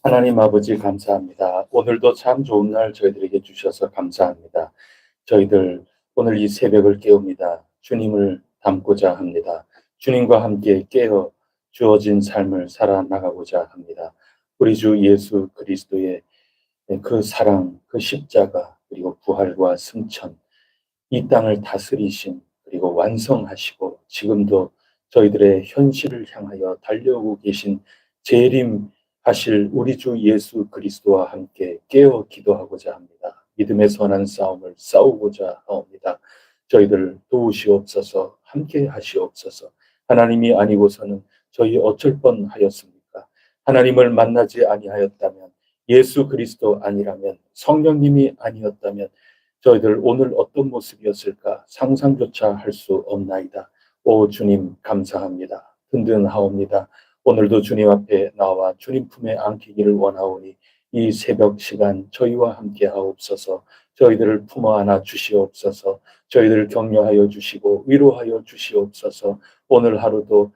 하나님 아버지 감사합니다. 오늘도 참 좋은 날 저희들에게 주셔서 감사합니다. 저희들 오늘 이 새벽을 깨웁니다. 주님을 닮고자 합니다. 주님과 함께 깨어 주어진 삶을 살아나가고자 합니다. 우리 주 예수 그리스도의 그 사랑, 그 십자가, 그리고 부활과 승천, 이 땅을 다스리신 그리고 완성하시고 지금도 저희들의 현실을 향하여 달려오고 계신 재림하실 우리 주 예수 그리스도와 함께 깨어 기도하고자 합니다. 믿음의 선한 싸움을 싸우고자 합니다. 저희들 도우시옵소서, 함께 하시옵소서. 하나님이 아니고서는 저희 어쩔 뻔하였습니까? 하나님을 만나지 아니하였다면, 예수 그리스도 아니라면, 성령님이 아니었다면 저희들 오늘 어떤 모습이었을까 상상조차 할 수 없나이다. 오 주님 감사합니다. 든든하옵니다. 오늘도 주님 앞에 나와 주님 품에 안기기를 원하오니 이 새벽 시간 저희와 함께 하옵소서. 저희들을 품어 안아 주시옵소서. 저희들을 격려하여 주시고 위로하여 주시옵소서. 오늘 하루도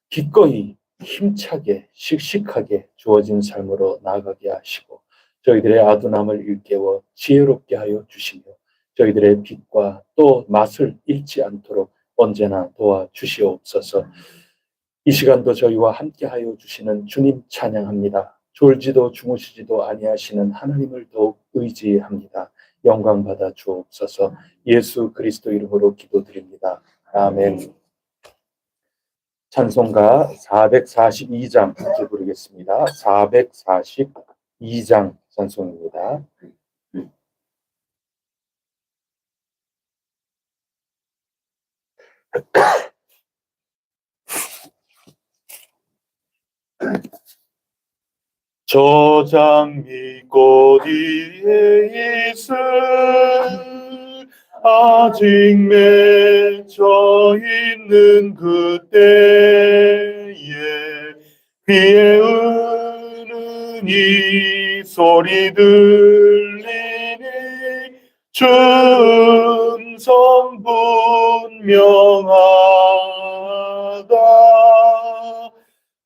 기꺼이 힘차게 씩씩하게 주어진 삶으로 나아가게 하시고 저희들의 아둔함을 일깨워 지혜롭게 하여 주시며 저희들의 빛과 또 맛을 잃지 않도록 언제나 도와주시옵소서. 이 시간도 저희와 함께하여 주시는 주님 찬양합니다. 졸지도 주무시지도 아니하시는 하나님을 더욱 의지합니다. 영광 받아 주옵소서. 예수 그리스도 이름으로 기도드립니다. 아멘. 찬송가 442장 함께 부르겠습니다. 442장 찬송입니다. 저장 믿고 뒤에 있을 아직 맺혀 있는 그때에 귀에 은은히 소리 들리니 주 음성 분명하다.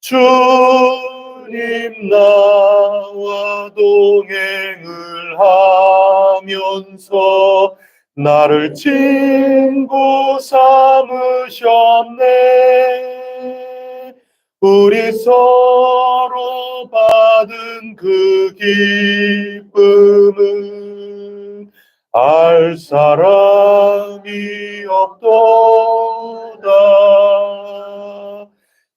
주님 나와 동행을 하면서 나를 친구 삼으셨네. 우리 서로 받은 그 기쁨은 알 사람이 없도다.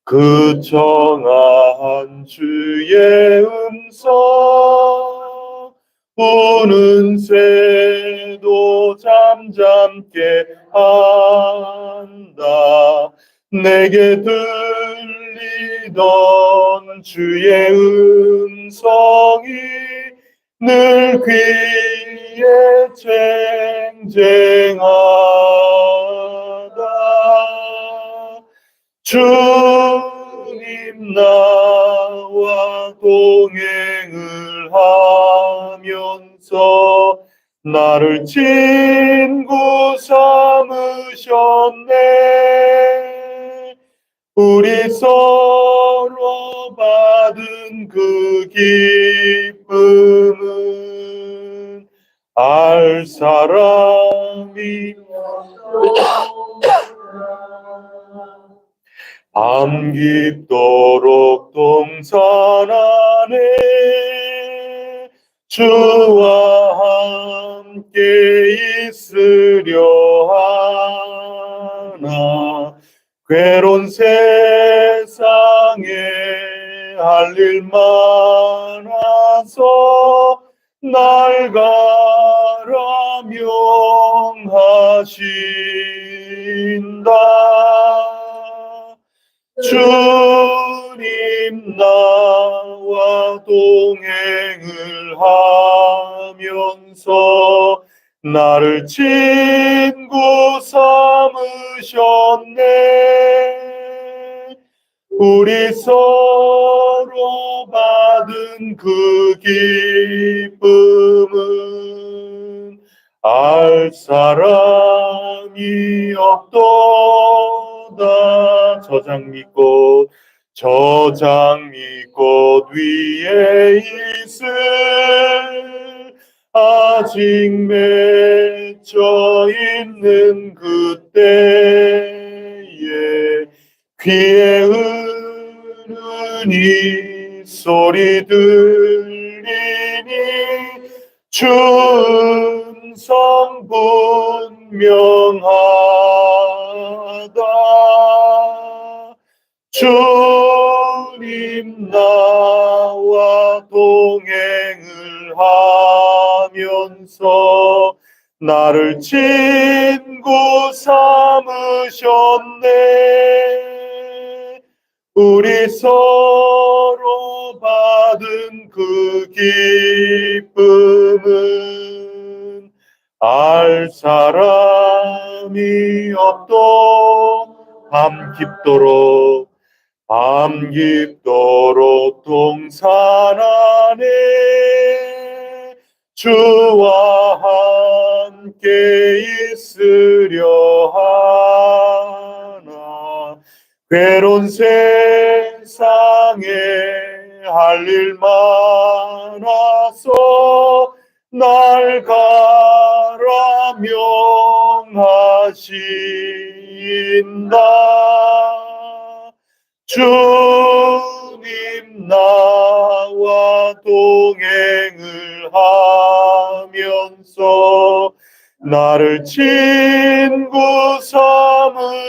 그 청한 주의 음성 우는 새도 잠잠게 한다. 내게 들리던 주의 음성이 늘 귀에 쟁쟁하다. 주님 나와 동행을 하면서 나를 친구 삼으셨네. 우리 서로 받은 그 기쁨은 알 사람이 밤 깊도록 동산 안에 주와 함께 있으려 하나. 괴로운 세상에 할 일 많아서 날 가라 명하신다. 주님 나와 동행을 하면서 나를 친구 삼으셨네. 우리 서로 받은 그 기쁨은 알 사람이 없도다. 저장 믿고 위에 있을 아직 맺혀 있는 그때에 귀에 은은히 소리 들리니 주 음성 분명하다. 주님 나와 동행을 하면서 나를 친구 삼으셨네. 우리 서로 받은 그 기쁨은 알 사람이 없도. 밤 깊도록 동산 안에 주와 함께 있으려 하나. 괴로운 세상에 세상에 할 일 많아서 날 가라 명하신다. 주님 나와 동행을 하면서 나를 친구 삼으셨네.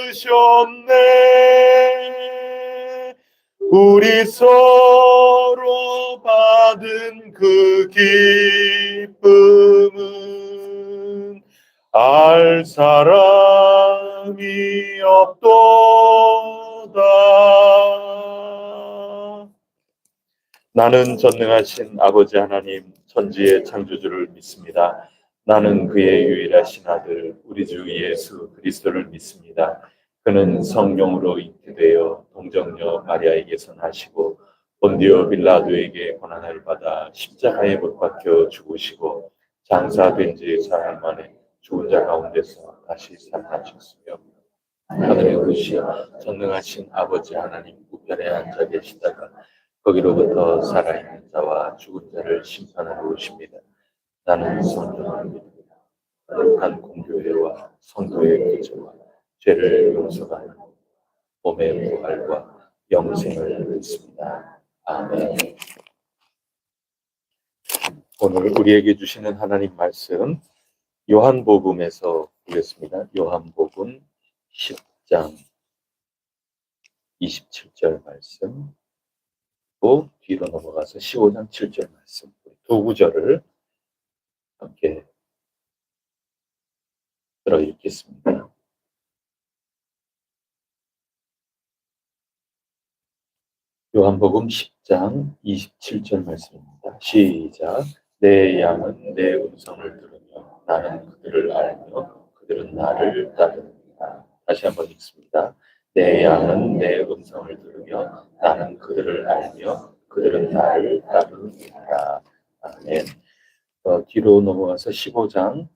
우리 서로 받은 그 기쁨은 알 사람이 없도다. 나는 전능하신 아버지 하나님 천지의 창조주를 믿습니다. 나는 그의 유일하신 아들 우리 주 예수 그리스도를 믿습니다. 그는 성령으로 잉태되어 동정녀 마리아에게서 나시고 본디오 빌라도에게 고난을 받아 십자가에 못 박혀 죽으시고 장사된 지 사흘 만에 죽은 자 가운데서 다시 살아나셨으며 하늘에 오르시 전능하신 아버지 하나님 우편에 앉아 계시다가 거기로부터 살아있는 자와 죽은 자를 심판하러 오십니다. 나는 성령을 믿습니다. 거룩한 공교회와 성도의 구제와 죄를 용서하는 몸의 부활과 영생을 믿습니다. 아멘. 오늘 우리에게 주시는 하나님 말씀 요한복음에서 보겠습니다. 요한복음 10장 27절 말씀 또 뒤로 넘어가서 15장 7절 말씀 두 구절을 함께 들어 읽겠습니다. 요한복음 10장 27절 말씀입니다. 시작. 내 양은 내 음성을 들으며 나는 그들을 알며 그들은 나를 따르느니라. 다시 한번 읽습니다. 내 양은 내 음성을 들으며 나는 그들을 알며 그들은 나를 따르느니라. 아멘. 뒤로 넘어가서 15장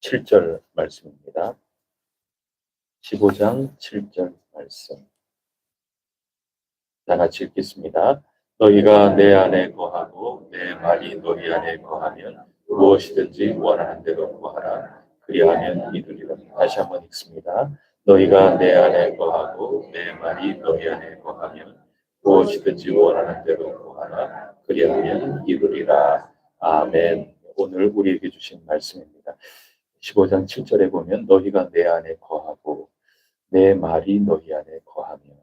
7절 말씀입니다. 15장 7절 말씀. 다 같이 읽겠습니다. 너희가 내 안에 거하고 내 말이 너희 안에 거하면 무엇이든지 원하는 대로 구하라. 그리하면 이루리라. 다시 한번 읽습니다. 너희가 내 안에 거하고 내 말이 너희 안에 거하면 무엇이든지 원하는 대로 구하라. 그리하면 이루리라. 아멘. 오늘 우리에게 주신 말씀입니다. 15장 7절에 보면 너희가 내 안에 거하고 내 말이 너희 안에 거하면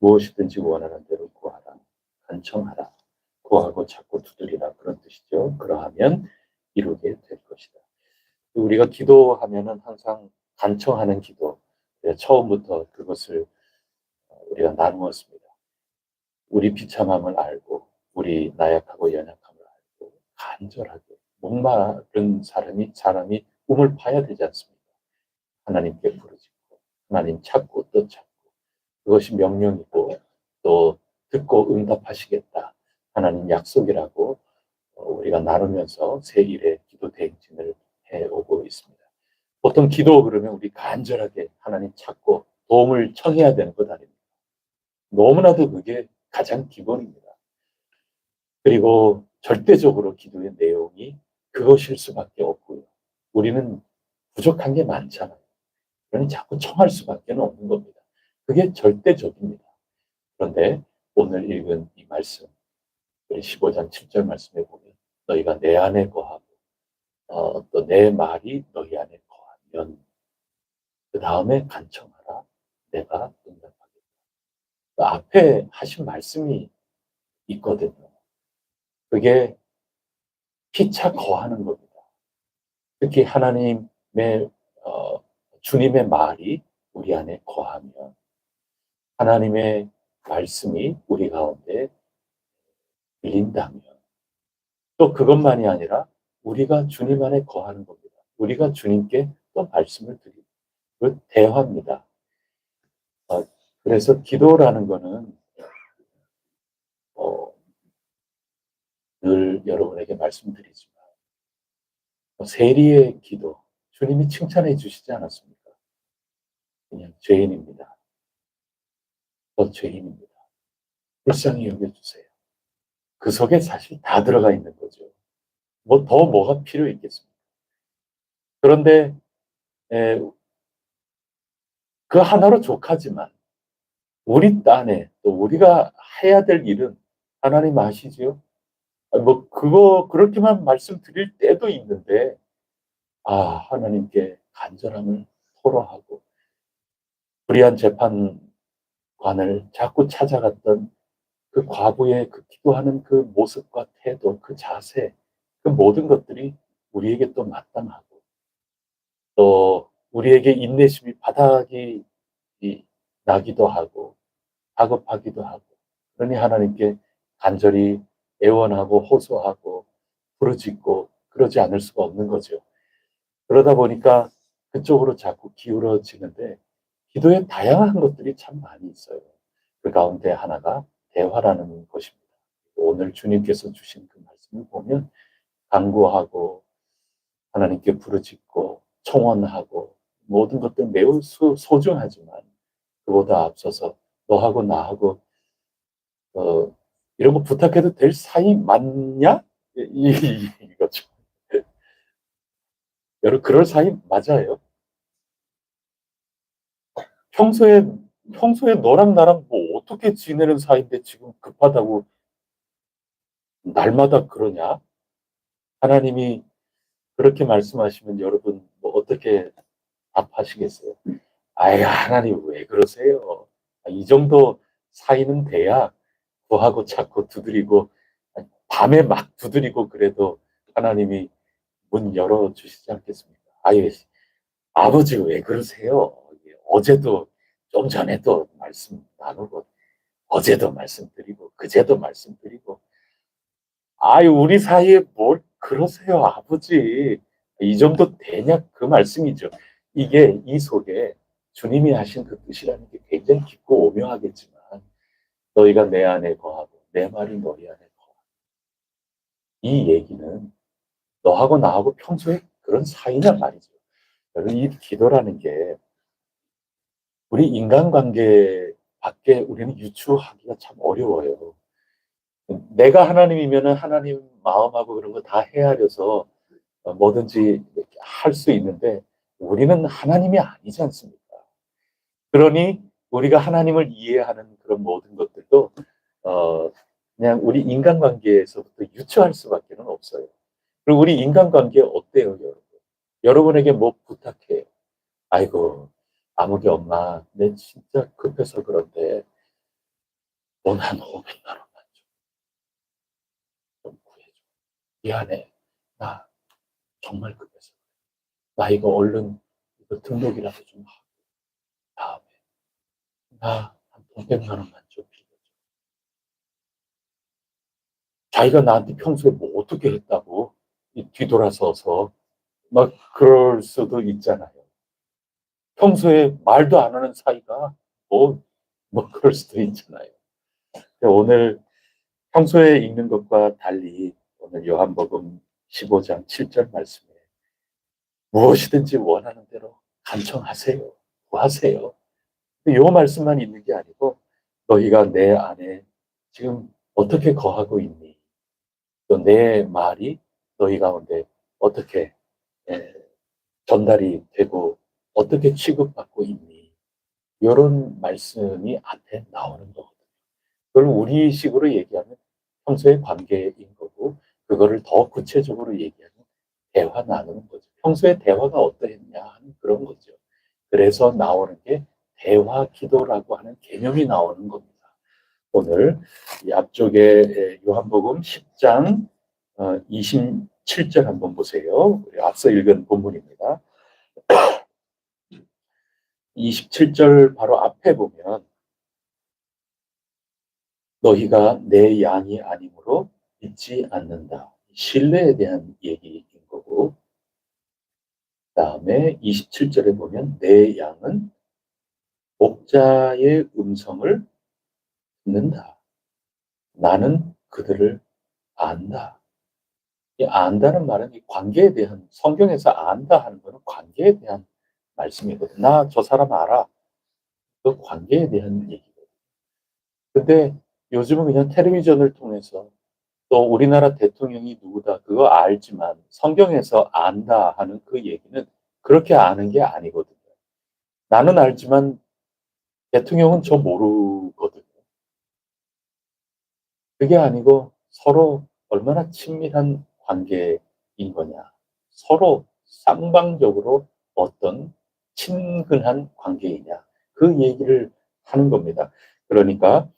무엇이든지 원하는 대로 구하라. 간청하라. 구하고 찾고 두드리라. 그런 뜻이죠. 그러하면 이루게 될 것이다. 우리가 기도하면은 항상 간청하는 기도. 처음부터 그것을 우리가 나누었습니다. 우리 비참함을 알고 우리 나약하고 연약함을 알고 간절하게 목마른 사람이 꿈을 파야 되지 않습니까? 하나님께 부르짖고 하나님 찾고 또 찾고 그것이 명령이고 또 듣고 응답하시겠다. 하나님 약속이라고 우리가 나누면서 새 일의 기도 대행진을 해오고 있습니다. 보통 기도 그러면 우리 간절하게 하나님 찾고 도움을 청해야 되는 것 아닙니까? 너무나도 그게 가장 기본입니다. 그리고 절대적으로 기도의 내용이 그것일 수밖에 없고요. 우리는 부족한 게 많잖아요. 그러니 자꾸 청할 수밖에 없는 겁니다. 그게 절대적입니다. 그런데 오늘 읽은 이 말씀, 15장 7절 말씀에 보면 너희가 내 안에 거하고 또 내 말이 너희 안에 거하면 그 다음에 간청하라. 내가 응답하겠다. 그 앞에 하신 말씀이 있거든요. 그게 피차 거하는 겁니다. 특히 하나님의 주님의 말이 우리 안에 거하면 하나님의 말씀이 우리 가운데 들린다면 또 그것만이 아니라 우리가 주님 안에 거하는 겁니다. 우리가 주님께 또 말씀을 드리고 그 대화입니다. 그래서 기도라는 거는 늘 여러분에게 말씀드리지만 세리의 기도 주님이 칭찬해 주시지 않았습니까? 그냥 죄인입니다. 저 죄인입니다. 불쌍히 여겨주세요. 그 속에 사실 다 들어가 있는 거죠. 뭐 더 뭐가 필요 있겠습니까? 그런데 에, 그 하나로 족하지만 우리 딴에 또 우리가 해야 될 일은 하나님 아시죠? 뭐 그거 그렇게만 말씀드릴 때도 있는데 하나님께 간절함을 토로하고 불의한 재판관을 자꾸 찾아갔던 그 과부의 그 기도하는 그 모습과 태도, 그 자세, 그 모든 것들이 우리에게 또 마땅하고 또 우리에게 인내심이 바닥이 나기도 하고 다급하기도 하고 그러니 하나님께 간절히 애원하고 호소하고 부르짖고 그러지 않을 수가 없는 거죠. 그러다 보니까 그쪽으로 자꾸 기울어지는데 기도에 다양한 것들이 참 많이 있어요. 그 가운데 하나가 대화라는 것입니다. 오늘 주님께서 주신 그 말씀을 보면 간구하고 하나님께 부르짖고 청원하고 모든 것들 매우 소중하지만 그보다 앞서서 너하고 나하고 이런 거 부탁해도 될 사이 맞냐? 이거죠. 여러분 그럴 사이 맞아요. 평소에 평소에 너랑 나랑 뭐 어떻게 지내는 사이인데 지금 급하다고 날마다 그러냐? 하나님이 그렇게 말씀하시면 여러분 뭐 어떻게 답하시겠어요? 아이 하나님 왜 그러세요? 이 정도 사이는 돼야 구하고 찾고 두드리고 밤에 막 두드리고 그래도 하나님이 문 열어주시지 않겠습니까? 아예 아버지 왜 그러세요? 어제도 좀 전에도 말씀 나누고 어제도 말씀드리고 그제도 말씀드리고 우리 사이에 뭘 그러세요 아버지 이 정도 되냐 그 말씀이죠. 이게 이 속에 주님이 하신 그 뜻이라는 게 굉장히 깊고 오묘하겠지만 너희가 내 안에 거하고 내 말이 너희 안에 거하고 이 얘기는 너하고 나하고 평소에 그런 사이냐 말이죠. 여러분 이 기도라는 게 우리 인간관계 밖에 우리는 유추하기가 참 어려워요. 내가 하나님이면은 하나님 마음하고 그런 거 다 헤아려서 뭐든지 할 수 있는데 우리는 하나님이 아니지 않습니까? 그러니 우리가 하나님을 이해하는 그런 모든 것들도 어, 그냥 우리 인간관계에서부터 유추할 수밖에 없어요. 그리고 우리 인간관계 어때요, 여러분? 여러분에게 뭐 부탁해요? 아이고, 아무개 엄마, 내 진짜 급해서 그런데 돈 한 500만 원만 좀 구해줘. 미안해. 나 정말 급해서. 나 이거 얼른 이거 등록이라도 좀 하고 다음에 나 한 500만 원만 좀 빌려줘. 자기가 나한테 평소에 뭐 어떻게 했다고 뒤돌아서서 막 그럴 수도 있잖아요. 평소에 말도 안 하는 사이가 뭐 그럴 수도 있잖아요. 오늘 평소에 읽는 것과 달리 오늘 요한복음 15장 7절 말씀에 무엇이든지 원하는 대로 간청하세요. 구하세요. 이 말씀만 있는 게 아니고 너희가 내 안에 지금 어떻게 거하고 있니? 또 내 말이 너희 가운데 어떻게 전달이 되고 어떻게 취급받고 있니? 이런 말씀이 앞에 나오는 거거든요. 그걸 우리식으로 얘기하면 평소의 관계인 거고 그거를 더 구체적으로 얘기하면 대화 나누는 거죠. 평소에 대화가 어떠했냐 하는 그런 거죠. 그래서 나오는 게 대화 기도라고 하는 개념이 나오는 겁니다. 오늘 이 앞쪽에 요한복음 10장 27절 한번 보세요. 우리 앞서 읽은 본문입니다. 27절 바로 앞에 보면 너희가 내 양이 아니므로 믿지 않는다. 신뢰에 대한 얘기인 거고 그 다음에 27절에 보면 내 양은 목자의 음성을 듣는다. 나는 그들을 안다. 이 안다는 말은 이 관계에 대한 성경에서 안다 하는 것은 관계에 대한 말씀이거든. 나 저 사람 알아. 그 관계에 대한 얘기거든. 근데 요즘은 그냥 텔레비전을 통해서 또 우리나라 대통령이 누구다 그거 알지만 성경에서 안다 하는 그 얘기는 그렇게 아는 게 아니거든요. 나는 알지만 대통령은 저 모르거든요. 그게 아니고 서로 얼마나 친밀한 관계인 거냐. 서로 쌍방적으로 어떤 친근한 관계이냐. 그 얘기를 하는 겁니다. 그러니까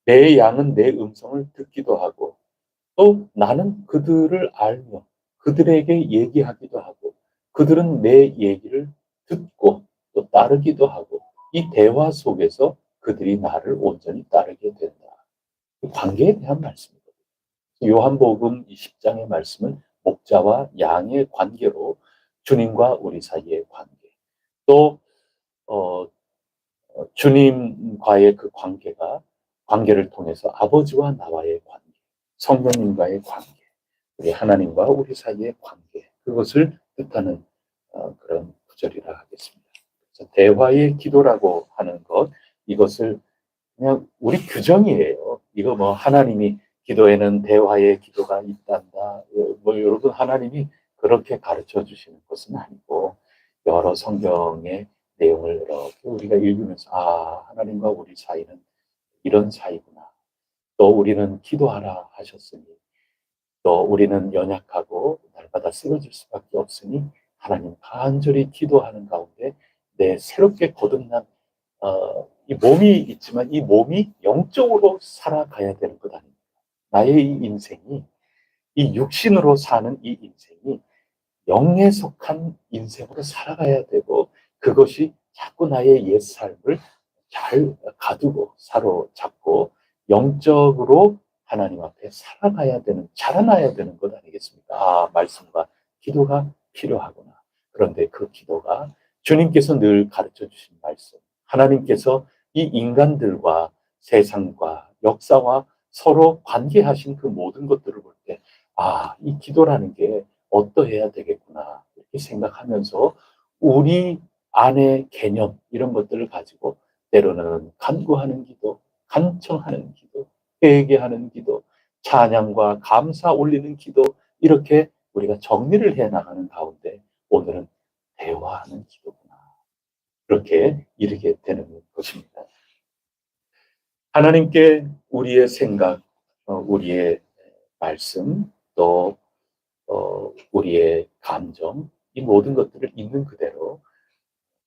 내 양은 내 음성을 듣기도 하고 또 나는 그들을 알며 그들에게 얘기하기도 하고 그들은 내 얘기를 듣고 또 따르기도 하고 이 대화 속에서 그들이 나를 온전히 따르게 된다. 관계에 대한 말씀입니다. 요한복음 20장의 말씀은 목자와 양의 관계로 주님과 우리 사이의 관계, 또 어, 주님과의 그 관계를 통해서 아버지와 나와의 관계, 성령님과의 관계, 우리 하나님과 우리 사이의 관계, 그것을 뜻하는 그런 구절이라 하겠습니다. 그래서 대화의 기도라고 하는 것, 이것을 그냥 우리 규정이에요. 이거 뭐 하나님이 기도에는 대화의 기도가 있단다. 뭐 여러분 하나님이 그렇게 가르쳐 주시는 것은 아니고 여러 성경의 내용을 이렇게 우리가 읽으면서 아 하나님과 우리 사이는 이런 사이구나. 또 우리는 기도하라 하셨으니 또 우리는 연약하고 날마다 쓰러질 수밖에 없으니 하나님 간절히 기도하는 가운데 내 새롭게 거듭난 이 몸이 있지만 이 몸이 영적으로 살아가야 되는 것 아닙니까? 나의 이 인생이 이 육신으로 사는 이 인생이 영에 속한 인생으로 살아가야 되고 그것이 자꾸 나의 옛 삶을 잘 가두고 사로잡고 영적으로 하나님 앞에 살아가야 되는 자라나야 되는 것 아니겠습니까? 아, 말씀과 기도가 필요하구나. 그런데 그 기도가 주님께서 늘 가르쳐 주신 말씀, 하나님께서 이 인간들과 세상과 역사와 서로 관계하신 그 모든 것들을 볼 때, 아, 이 기도라는 게 어떠해야 되겠구나. 이렇게 생각하면서 우리 안의 개념, 이런 것들을 가지고 때로는 간구하는 기도, 간청하는 기도, 회개하는 기도, 찬양과 감사 올리는 기도, 이렇게 우리가 정리를 해 나가는 가운데 오늘은 대화하는 기도구나. 그렇게 이르게 되는 것입니다. 하나님께 우리의 생각, 우리의 말씀, 또 우리의 감정, 이 모든 것들을 있는 그대로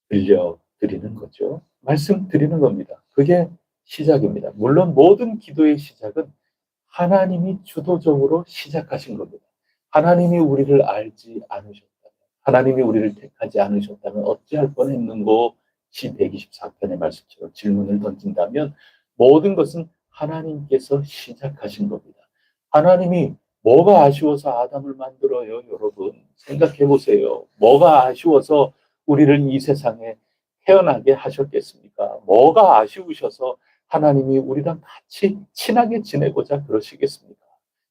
들려드리는 거죠. 말씀드리는 겁니다. 그게 시작입니다. 물론 모든 기도의 시작은 하나님이 주도적으로 시작하신 겁니다. 하나님이 우리를 알지 않으셨다면, 하나님이 우리를 택하지 않으셨다면 어찌할 뻔했는고 시 124편의 말씀처럼 질문을 던진다면 모든 것은 하나님께서 시작하신 겁니다. 하나님이 뭐가 아쉬워서 아담을 만들어요, 여러분? 생각해 보세요. 뭐가 아쉬워서 우리를 이 세상에 태어나게 하셨겠습니까? 뭐가 아쉬우셔서 하나님이 우리랑 같이 친하게 지내고자 그러시겠습니까?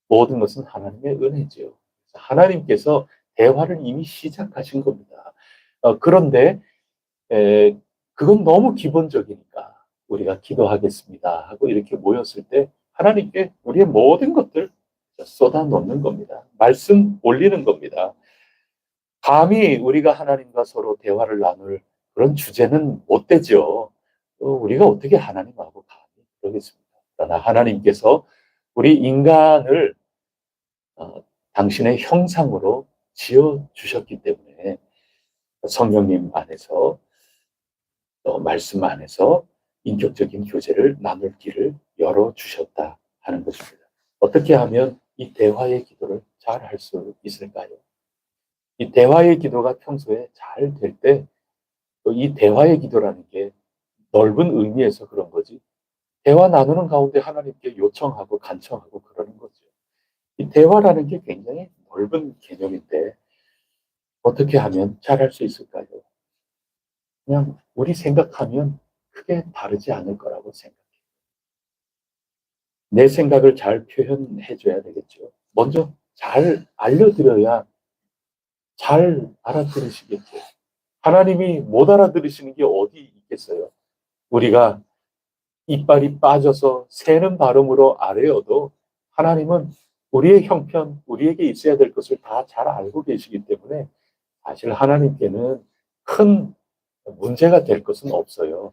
모든 것은 하나님의 은혜지요. 하나님께서 대화를 이미 시작하신 겁니다. 그런데 그건 너무 기본적이니까 우리가 기도하겠습니다 하고 이렇게 모였을 때 하나님께 우리의 모든 것들 쏟아 놓는 겁니다. 말씀 올리는 겁니다. 감히 우리가 하나님과 서로 대화를 나눌 그런 주제는 못 되죠. 우리가 어떻게 하나님하고 감히 그러겠습니까? 그러나 하나님께서 우리 인간을 당신의 형상으로 지어 주셨기 때문에 성령님 안에서 또 말씀 안에서 인격적인 교제를 나눌 길을 열어 주셨다 하는 것입니다. 어떻게 하면 이 대화의 기도를 잘 할 수 있을까요? 이 대화의 기도가 평소에 잘 될 때 또 이 대화의 기도라는 게 넓은 의미에서 그런 거지. 대화 나누는 가운데 하나님께 요청하고 간청하고 그러는 거죠. 이 대화라는 게 굉장히 넓은 개념인데 어떻게 하면 잘할 수 있을까요? 그냥 우리 생각하면 크게 다르지 않을 거라고 생각해요. 내 생각을 잘 표현해 줘야 되겠죠. 먼저 잘 알려드려야 잘 알아들으시겠죠. 하나님이 못 알아들으시는 게 어디 있겠어요? 우리가 이빨이 빠져서 새는 발음으로 아뢰어도 하나님은 우리의 형편, 우리에게 있어야 될 것을 다 잘 알고 계시기 때문에 사실 하나님께는 큰 문제가 될 것은 없어요.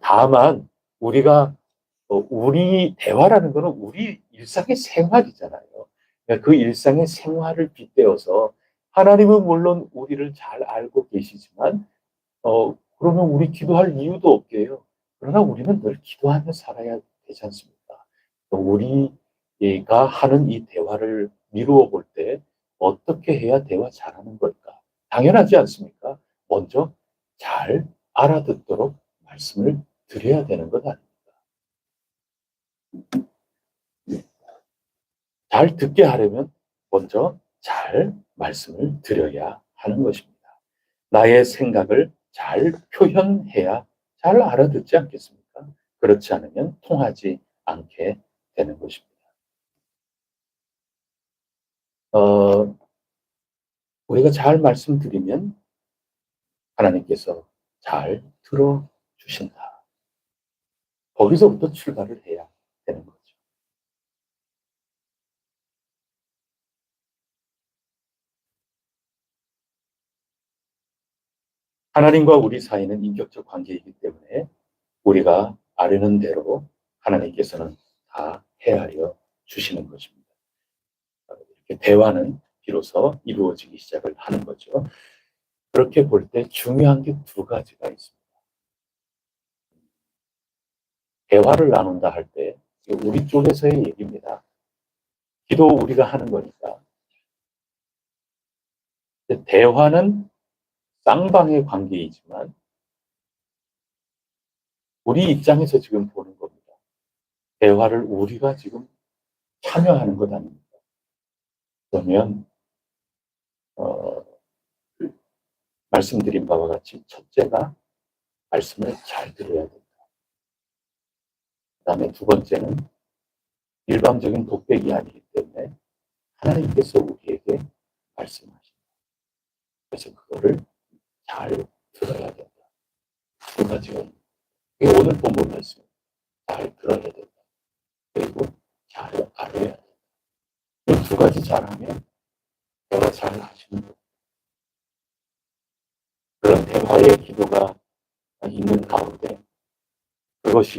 다만 우리가 우리 대화라는 거는 우리 일상의 생활이잖아요. 그러니까 그 일상의 생활을 빗대어서 하나님은 물론 우리를 잘 알고 계시지만 그러면 우리 기도할 이유도 없게요. 그러나 우리는 늘 기도하며 살아야 되지 않습니까? 우리가 하는 이 대화를 미루어 볼 때 어떻게 해야 대화 잘하는 걸까? 당연하지 않습니까? 먼저 잘 알아듣도록 말씀을 드려야 되는 것 아닙니까? 잘 듣게 하려면 먼저 잘 말씀을 드려야 하는 것입니다. 나의 생각을 잘 표현해야 잘 알아듣지 않겠습니까? 그렇지 않으면 통하지 않게 되는 것입니다. 어, 우리가 잘 말씀드리면 하나님께서 잘 들어주신다. 거기서부터 출발을 해야 되는 거죠. 하나님과 우리 사이는 인격적 관계이기 때문에 우리가 아뢰는 대로 하나님께서는 다 헤아려 주시는 것입니다. 이렇게 대화는 비로소 이루어지기 시작을 하는 거죠. 그렇게 볼 때 중요한 게 두 가지가 있습니다. 대화를 나눈다 할 때 우리 쪽에서의 얘기입니다. 기도 우리가 하는 거니까. 대화는 쌍방의 관계이지만 우리 입장에서 지금 보는 겁니다. 대화를 우리가 지금 참여하는 것 아닙니까? 그러면 어, 말씀드린 바와 같이 첫째가 말씀을 잘 들어야 된다. 그 다음에 두 번째는 일방적인 독백이 아니기 때문에 하나님께서 우리에게 말씀하십니다. 그래서 그거를 잘 들어야 된다. 두 가지가 이게 오늘 본문 말씀. 잘 들어야 된다. 그리고 잘 알아야 된다. 이 두 가지 잘하면 대화 잘 하시는 거. 그런 대화의 기도가 있는 가운데 그것이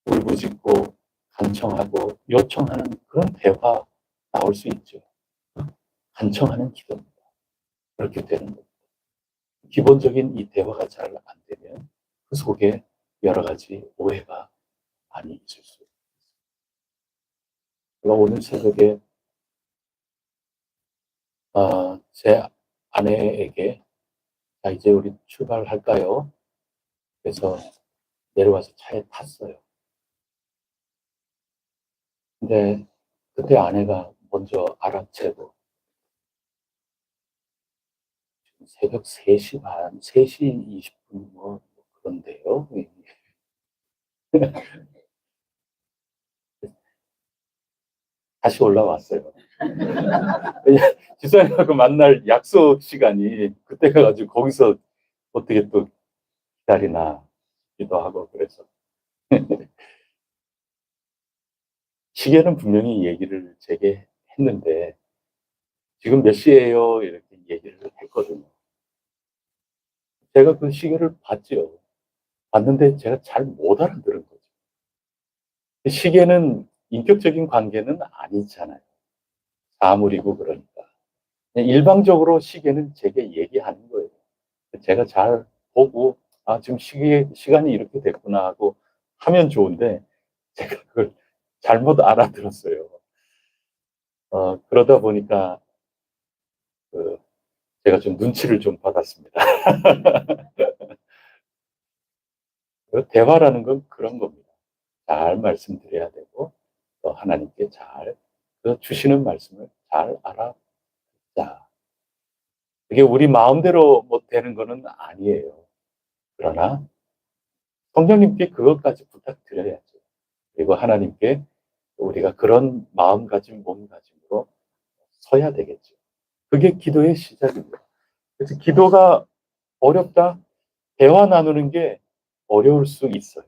울부짖고 간청하고 요청하는 그런 대화 나올 수 있죠. 간청하는 기도입니다. 그렇게 되는 겁니다. 기본적인 이 대화가 잘 안 되면 그 속에 여러 가지 오해가 많이 있을 수 있습니다. 제가 오늘 새벽에 제 아내에게 자 이제 우리 출발할까요? 그래서 내려와서 차에 탔어요. 근데 그때 아내가 먼저 알아채고 새벽 3시 반, 3시 20분 뭐 그런데요. 다시 올라왔어요. 집사님하고 만날 약속 시간이 그때가 가지고 거기서 어떻게 또 기다리나 기도 하고 그래서 시계는 분명히 얘기를 제게 했는데 지금 몇 시예요? 이렇게 얘기를 했거든요. 제가 그 시계를 봤죠. 봤는데 제가 잘 못 알아들은 거죠. 시계는 인격적인 관계는 아니잖아요. 사물이고 그러니까. 일방적으로 시계는 제게 얘기하는 거예요. 제가 잘 보고, 지금 시간이 이렇게 됐구나 하고 하면 좋은데, 제가 그걸 잘못 알아들었어요. 그러다 보니까, 그, 제가 좀 눈치를 좀 받았습니다. 대화라는 건 그런 겁니다. 잘 말씀드려야 되고, 또 하나님께 잘, 주시는 말씀을 잘 알아듣자. 그게 우리 마음대로 뭐 되는 거는 아니에요. 그러나 성령님께 그것까지 부탁드려야죠. 그리고 하나님께 우리가 그런 마음가짐, 몸가짐으로 서야 되겠죠. 그게 기도의 시작입니다. 그래서 기도가 어렵다? 대화 나누는 게 어려울 수 있어요.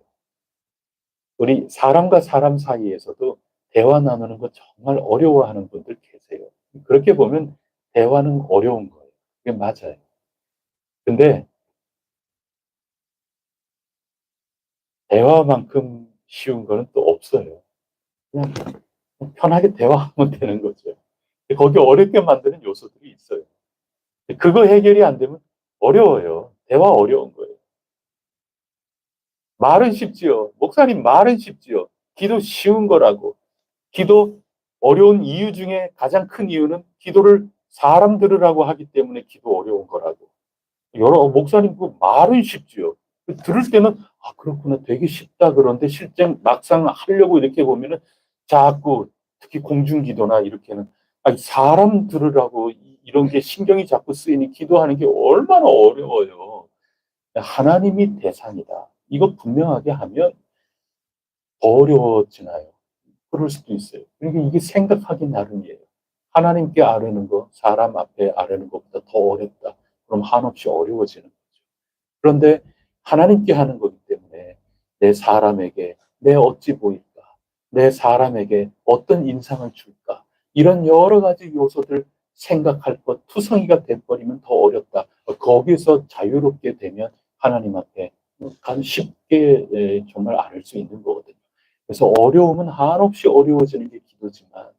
우리 사람과 사람 사이에서도 대화 나누는 거 정말 어려워하는 분들 계세요. 그렇게 보면 대화는 어려운 거예요. 그게 맞아요. 근데 대화만큼 쉬운 거는 또 없어요. 그냥 편하게 대화하면 되는 거죠. 거기 어렵게 만드는 요소들이 있어요. 그거 해결이 안 되면 어려워요. 대화 어려운 거예요. 말은 쉽지요. 목사님 말은 쉽지요. 기도 쉬운 거라고. 기도 어려운 이유 중에 가장 큰 이유는 기도를 사람 들으라고 하기 때문에 기도 어려운 거라고. 여러 목사님 그 말은 쉽지요. 들을 때는 아 그렇구나 되게 쉽다 그런데 실제 막상 하려고 이렇게 보면은 자꾸 특히 공중기도나 이렇게는 아니 사람 들으라고 이런 게 신경이 자꾸 쓰이니 기도하는 게 얼마나 어려워요. 하나님이 대상이다. 이거 분명하게 하면 더 어려워지나요? 그럴 수도 있어요. 그러니까 이게 생각하기 나름이에요. 하나님께 아뢰는 거, 사람 앞에 아뢰는 것보다 더 어렵다. 그럼 한없이 어려워지는 거죠. 그런데 하나님께 하는 거기 때문에 내 사람에게 내 어찌 보일까? 내 사람에게 어떤 인상을 줄까? 이런 여러 가지 요소들 생각할 것, 투성이가 돼버리면 더 어렵다. 거기서 자유롭게 되면 하나님 앞에 쉽게 정말 아뢰 수 있는 거거든요. 그래서 어려움은 한없이 어려워지는 게 기도지만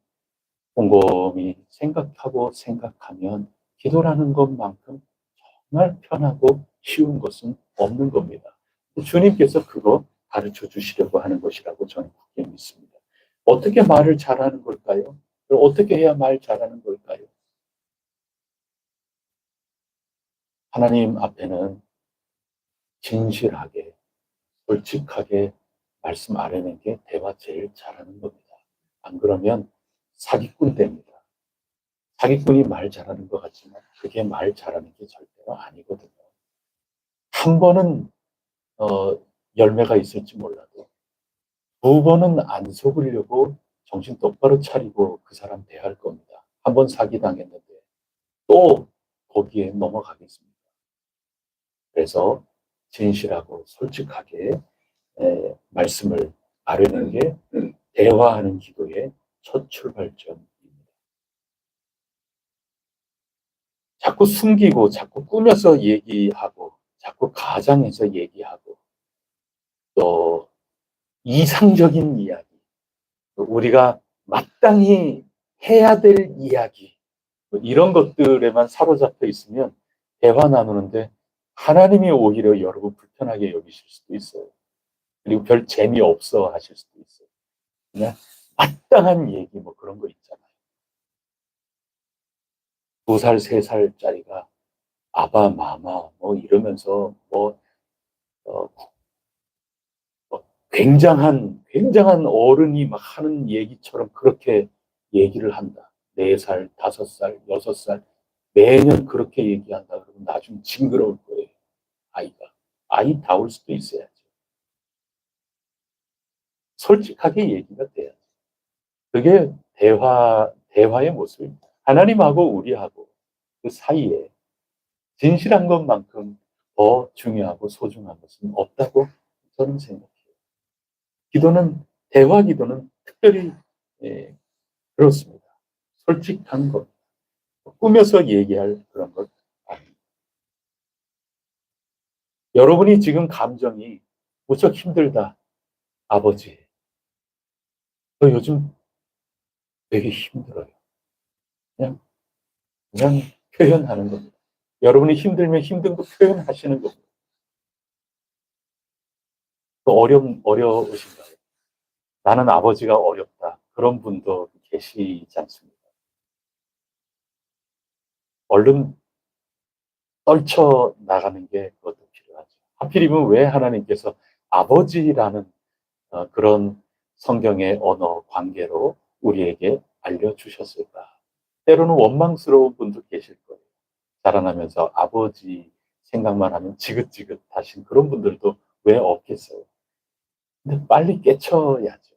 곰곰이 생각하고 생각하면 기도라는 것만큼 정말 편하고 쉬운 것은 없는 겁니다. 주님께서 그거 가르쳐 주시려고 하는 것이라고 저는 그렇게 믿습니다. 어떻게 말을 잘하는 걸까요? 어떻게 해야 말 잘하는 걸까요? 하나님 앞에는 진실하게, 솔직하게 말씀 아뢰는 게 대화 제일 잘하는 겁니다. 안 그러면 사기꾼 됩니다. 사기꾼이 말 잘하는 것 같지만 그게 말 잘하는 게 절대로 아니거든요. 한 번은 어, 열매가 있을지 몰라도 두 번은 안 속으려고 정신 똑바로 차리고 그 사람 대할 겁니다. 한 번 사기당했는데 또 거기에 넘어가겠습니다. 그래서 진실하고 솔직하게 말씀을 아뢰는 게 대화하는 기도의 첫 출발점입니다. 자꾸 숨기고 자꾸 꾸며서 얘기하고 자꾸 가장해서 얘기하고 또 이상적인 이야기 우리가 마땅히 해야 될 이야기 이런 것들에만 사로잡혀 있으면 대화 나누는데 하나님이 오히려 여러분 불편하게 여기실 수도 있어요. 그리고 별 재미없어 하실 수도 있어요. 그냥 마땅한 얘기 뭐 그런 거 있잖아요. 2살, 3살짜리가 아바, 마마 뭐 이러면서 뭐 어, 굉장한 어른이 막 하는 얘기처럼 그렇게 얘기를 한다. 4살, 5살, 6살 매년 그렇게 얘기한다. 그러면 나중에 징그러울 거예요. 아이가. 아이다울 수도 있어야죠. 솔직하게 얘기가 돼야죠. 그게 대화의 모습입니다. 하나님하고 우리하고 그 사이에 진실한 것만큼 더 중요하고 소중한 것은 없다고 저는 생각해요. 기도는, 대화 기도는 특별히 예, 그렇습니다. 솔직한 것, 꾸며서 얘기할 그런 것 아닙니다. 여러분이 지금 감정이 무척 힘들다. 아버지, 저 요즘 되게 힘들어요. 그냥, 그냥 표현하는 겁니다. 여러분이 힘들면 힘든 거 표현하시는 겁니다. 또 어려우신가요? 나는 아버지가 어렵다. 그런 분도 계시지 않습니까? 얼른 떨쳐 나가는 게 그것도 필요하죠. 하필이면 왜 하나님께서 아버지라는 그런 성경의 언어 관계로 우리에게 알려주셨을까? 때로는 원망스러운 분도 계실 거예요. 자라나면서 아버지 생각만 하면 지긋지긋하신 그런 분들도 왜 없겠어요? 근데 빨리 깨쳐야죠.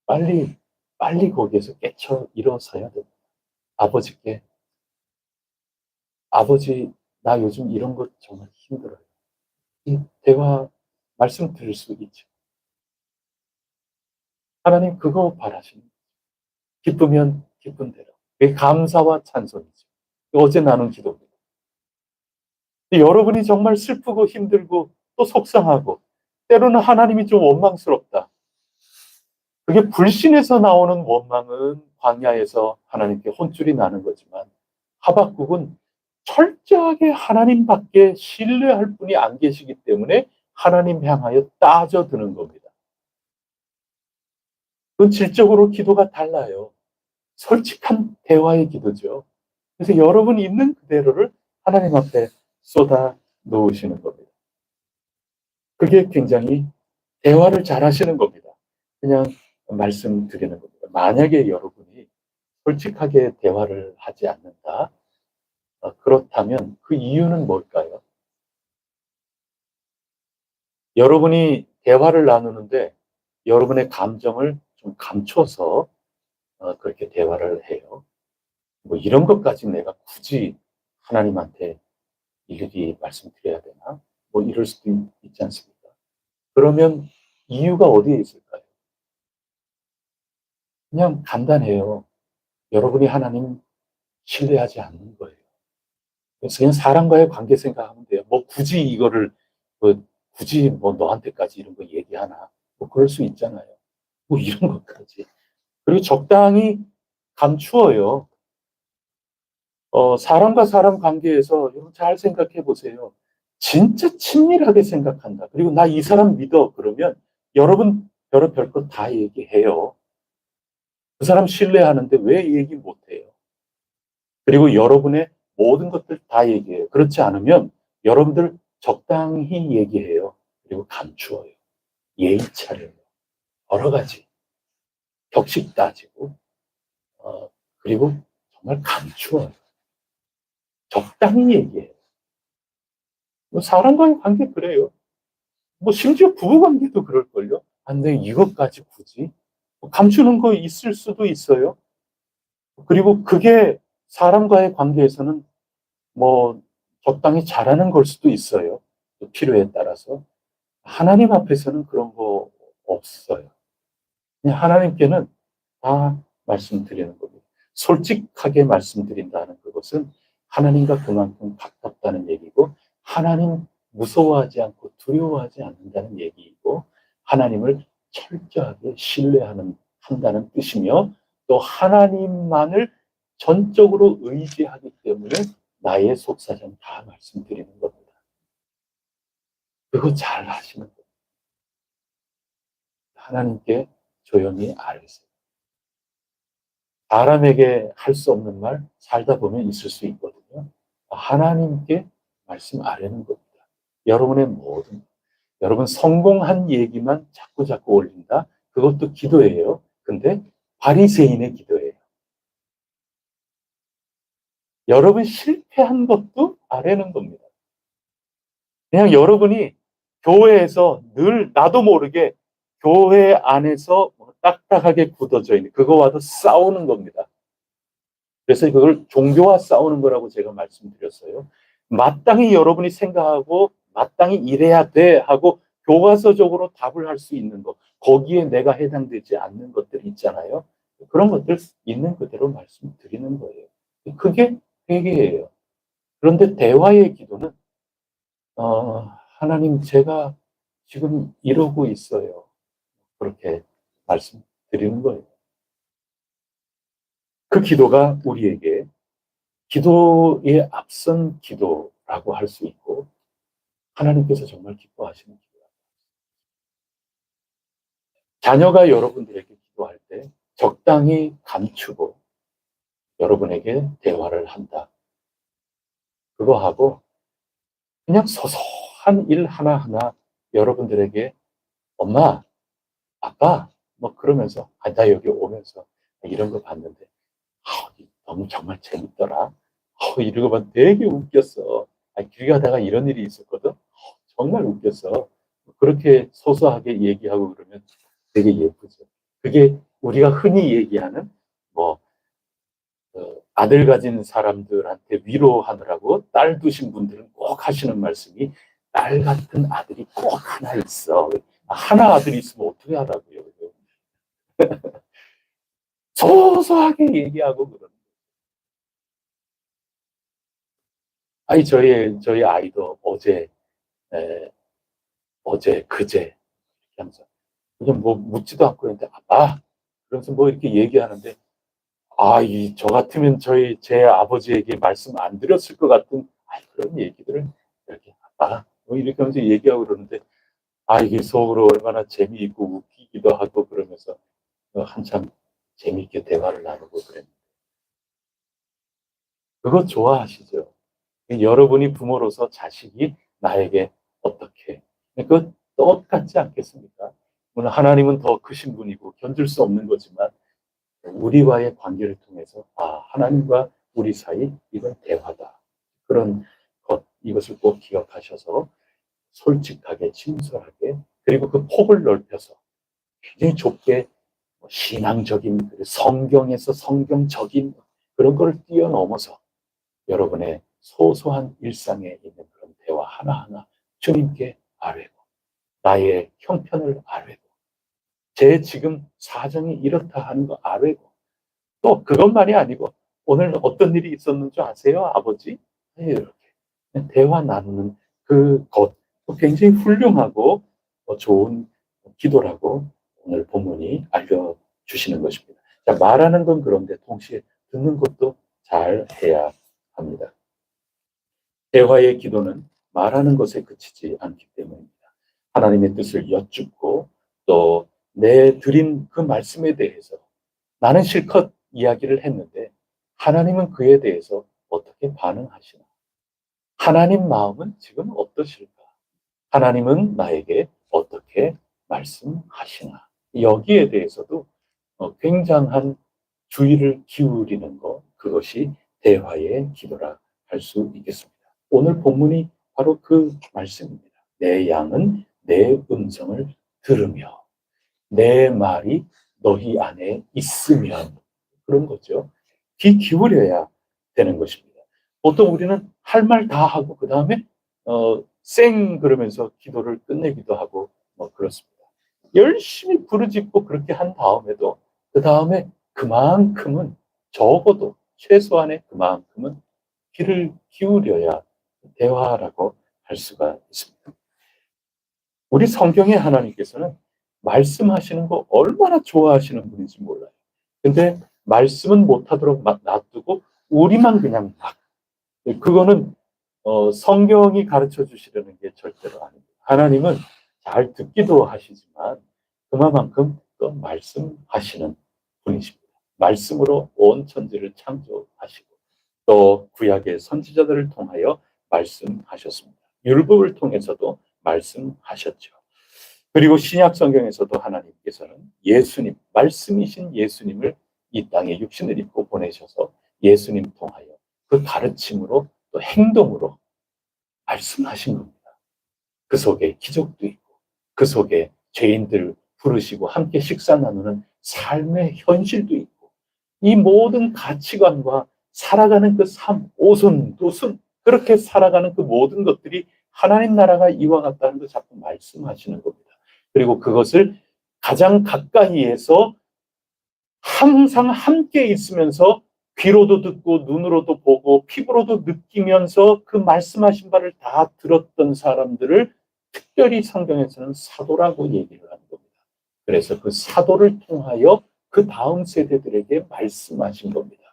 빨리, 빨리 거기에서 깨쳐 일어서야 됩니다. 아버지께, 아버지, 나 요즘 이런 것 정말 힘들어요. 이 대화, 말씀 드릴 수 있죠. 하나님 그거 바라시는 거예요. 기쁘면 기쁜 대로. 그게 감사와 찬송이죠. 어제 나눈 기도입니다. 여러분이 정말 슬프고 힘들고 또 속상하고 때로는 하나님이 좀 원망스럽다. 그게 불신에서 나오는 원망은 광야에서 하나님께 혼쭐이 나는 거지만 하박국은 철저하게 하나님밖에 신뢰할 분이 안 계시기 때문에 하나님 향하여 따져드는 겁니다. 그건 질적으로 기도가 달라요. 솔직한 대화의 기도죠. 그래서 여러분이 있는 그대로를 하나님 앞에 쏟아 놓으시는 겁니다. 그게 굉장히 대화를 잘 하시는 겁니다. 그냥 말씀드리는 겁니다. 만약에 여러분이 솔직하게 대화를 하지 않는다. 그렇다면 그 이유는 뭘까요? 여러분이 대화를 나누는데 여러분의 감정을 좀 감춰서 그렇게 대화를 해요. 뭐 이런 것까지 내가 굳이 하나님한테 일일이 말씀드려야 되나? 뭐 이럴 수도 있지 않습니까? 그러면 이유가 어디에 있을까요? 그냥 간단해요. 여러분이 하나님 신뢰하지 않는 거예요. 그래서 그냥 사람과의 관계 생각하면 돼요. 뭐 굳이 이거를 뭐 굳이 뭐 너한테까지 이런 거 얘기하나? 뭐 그럴 수 있잖아요. 뭐 이런 것까지. 그리고 적당히 감추어요. 사람과 사람 관계에서 여러분 잘 생각해 보세요. 진짜 친밀하게 생각한다. 그리고 나 이 사람 믿어. 그러면 여러분 별것 다 얘기해요. 그 사람 신뢰하는데 왜 얘기 못해요? 그리고 여러분의 모든 것들 다 얘기해요. 그렇지 않으면 여러분들 적당히 얘기해요. 그리고 감추어요. 예의 차려요. 여러 가지. 격식 따지고, 그리고 정말 감추어요. 적당히 얘기해요. 뭐 사람과의 관계 그래요. 뭐 심지어 부부 관계도 그럴걸요. 안 돼, 이것까지 굳이? 뭐 감추는 거 있을 수도 있어요. 그리고 그게 사람과의 관계에서는 뭐 적당히 잘하는 걸 수도 있어요. 필요에 따라서. 하나님 앞에서는 그런 거 없어요. 그냥 하나님께는 다 말씀드리는 겁니다. 솔직하게 말씀드린다는 그것은 하나님과 그만큼 가깝다는 얘기고 하나님 무서워하지 않고 두려워하지 않는다는 얘기이고 하나님을 철저하게 한다는 뜻이며 또 하나님만을 전적으로 의지하기 때문에 나의 속사정 다 말씀드리는 겁니다. 그거 잘 하시는 거예요. 하나님께 조용히 아뢰세요. 사람에게 할 수 없는 말 살다 보면 있을 수 있거든요. 하나님께 말씀 아뢰는 겁니다. 여러분의 모든 여러분 성공한 얘기만 자꾸 올린다. 그것도 기도예요. 근데 바리새인의 기도예요. 여러분 실패한 것도 아뢰는 겁니다. 그냥 여러분이 교회에서 늘 나도 모르게 교회 안에서 딱딱하게 굳어져 있는 그거와도 싸우는 겁니다. 그래서 그걸 종교와 싸우는 거라고 제가 말씀드렸어요. 마땅히 여러분이 생각하고 마땅히 이래야 돼 하고 교과서적으로 답을 할 수 있는 것, 거기에 내가 해당되지 않는 것들이 있잖아요. 그런 것들 있는 그대로 말씀드리는 거예요. 그게 회개예요. 그런데 대화의 기도는 하나님 제가 지금 이러고 있어요. 그렇게 말씀드리는 거예요. 그 기도가 우리에게 기도에 앞선 기도라고 할 수 있고 하나님께서 정말 기뻐하시는 기도다. 자녀가 여러분들에게 기도할 때 적당히 감추고 여러분에게 대화를 한다. 그거 하고 그냥 소소한 일 하나하나 여러분들에게 엄마, 아빠 뭐 그러면서 나 여기 오면서 이런 거 봤는데 너무 정말 재밌더라. 이런 거 봐 되게 웃겼어. 길 가다가 이런 일이 있었거든. 정말 웃겼어. 그렇게 소소하게 얘기하고 그러면 되게 예쁘죠. 그게 우리가 흔히 얘기하는 뭐 아들 가진 사람들한테 위로하느라고 딸 두신 분들은 꼭 하시는 말씀이 딸 같은 아들이 꼭 하나 있어. 하나 아들이 있으면 어떻게 하라고요. 소소하게 얘기하고 그러는. 아니 저희 아이도 에, 어제 그제 하면서 그냥 뭐 묻지도 않고 했는데 아빠 그러면서 뭐 이렇게 얘기하는데 저 같으면 제 아버지에게 말씀 안 드렸을 것 같은 그런 얘기들을 이렇게 뭐 이렇게 하면서 얘기하고 그러는데 이게 속으로 얼마나 재미있고 웃기기도 하고 그러면서 한참 재미있게 대화를 나누고 그랬는데 그거 좋아하시죠? 여러분이 부모로서 자식이 나에게 어떻게 그 똑같지 않겠습니까? 물론 하나님은 더 크신 분이고 견딜 수 없는 거지만 우리와의 관계를 통해서 하나님과 우리 사이 이건 대화다. 그런 이것을 꼭 기억하셔서 솔직하게 진솔하게 그리고 그 폭을 넓혀서 굉장히 좁게 신앙적인 성경에서 성경적인 그런 걸 뛰어넘어서 여러분의 소소한 일상에 있는 그런 대화 하나하나 주님께 아뢰고 나의 형편을 아뢰고 제 지금 사정이 이렇다 하는 거 아뢰고 또 그것만이 아니고 오늘 어떤 일이 있었는 줄 아세요 아버지? 이렇게 대화 나누는 그것 굉장히 훌륭하고 좋은 기도라고 오늘 본문이 알려주시는 것입니다. 자, 말하는 건 그런데 동시에 듣는 것도 잘 해야 합니다. 대화의 기도는 말하는 것에 그치지 않기 때문입니다. 하나님의 뜻을 여쭙고 또 내 드린 그 말씀에 대해서 나는 실컷 이야기를 했는데 하나님은 그에 대해서 어떻게 반응하시나? 하나님 마음은 지금 어떠실까? 하나님은 나에게 어떻게 말씀하시나? 여기에 대해서도 굉장한 주의를 기울이는 것, 그것이 대화의 기도라 할 수 있겠습니다. 오늘 본문이 바로 그 말씀입니다. 내 양은 내 음성을 들으며 내 말이 너희 안에 있으면 그런 거죠. 귀 기울여야 되는 것입니다. 보통 우리는 할 말 다 하고 그 다음에 그러면서 기도를 끝내기도 하고 뭐 그렇습니다. 열심히 부르짖고 그렇게 한 다음에도 그 다음에 그만큼은 적어도 최소한의 그만큼은 귀를 기울여야 대화라고 할 수가 있습니다. 우리 성경의 하나님께서는 말씀하시는 거 얼마나 좋아하시는 분인지 몰라요. 근데 말씀은 못하도록 막 놔두고 우리만 그냥 막 그거는 성경이 가르쳐 주시려는 게 절대로 아닙니다. 하나님은 잘 듣기도 하시지만 그만큼 또 말씀하시는 분이십니다. 말씀으로 온 천지를 창조하시고 또 구약의 선지자들을 통하여 말씀하셨습니다. 율법을 통해서도 말씀하셨죠. 그리고 신약 성경에서도 하나님께서는 예수님, 말씀이신 예수님을 이 땅에 육신을 입고 보내셔서 예수님 통하여 그 가르침으로 또 행동으로 말씀하신 겁니다. 그 속에 기적도 있고 그 속에 죄인들 부르시고 함께 식사 나누는 삶의 현실도 있고 이 모든 가치관과 살아가는 그 삶, 오순도순 그렇게 살아가는 그 모든 것들이 하나님 나라가 이와 같다는 걸 자꾸 말씀하시는 겁니다. 그리고 그것을 가장 가까이에서 항상 함께 있으면서 귀로도 듣고 눈으로도 보고 피부로도 느끼면서 그 말씀하신 바를 다 들었던 사람들을 특별히 성경에서는 사도라고 얘기를 하는 겁니다. 그래서 그 사도를 통하여 그 다음 세대들에게 말씀하신 겁니다.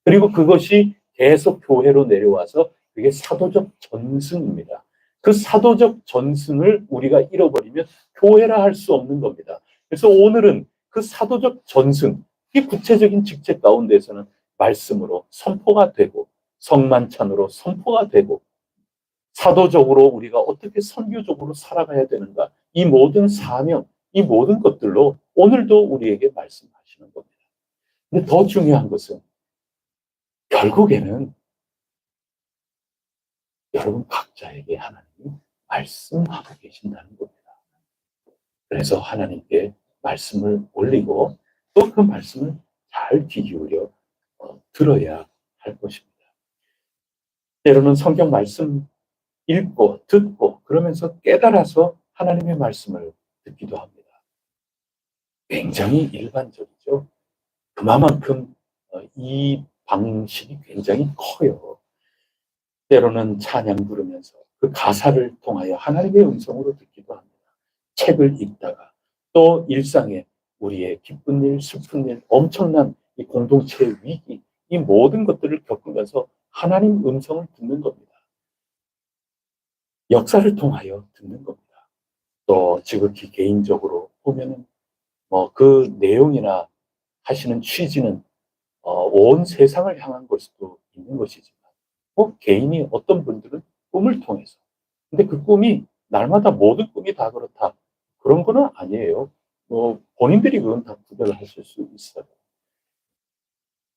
그리고 그것이 계속 교회로 내려와서 그게 사도적 전승입니다. 그 사도적 전승을 우리가 잃어버리면 교회라 할 수 없는 겁니다. 그래서 오늘은 그 사도적 전승, 이 구체적인 직책 가운데서는 말씀으로 선포가 되고 성만찬으로 선포가 되고 사도적으로 우리가 어떻게 선교적으로 살아가야 되는가 이 모든 사명, 이 모든 것들로 오늘도 우리에게 말씀하시는 겁니다. 근데 더 중요한 것은 결국에는 여러분 각자에게 하나님이 말씀하고 계신다는 겁니다. 그래서 하나님께 말씀을 올리고 또 그 말씀을 잘 귀 기울여 들어야 할 것입니다. 때로는 성경 말씀 읽고 듣고 그러면서 깨달아서 하나님의 말씀을 듣기도 합니다. 굉장히 일반적이죠. 그만큼 이 방식이 굉장히 커요. 때로는 찬양 부르면서 그 가사를 통하여 하나님의 음성으로 듣기도 합니다. 책을 읽다가 또 일상에 우리의 기쁜 일, 슬픈 일, 엄청난 이 공동체의 위기, 이 모든 것들을 겪으면서 하나님 음성을 듣는 겁니다. 역사를 통하여 듣는 겁니다. 또 지극히 개인적으로 보면은 그 내용이나 하시는 취지는 온 세상을 향한 걸 수도 있는 것이지만 개인이 어떤 분들은 꿈을 통해서 근데 그 꿈이 날마다 모든 꿈이 다 그렇다 그런 거는 아니에요. 본인들이 그건 다 구별을 하실 수 있어요.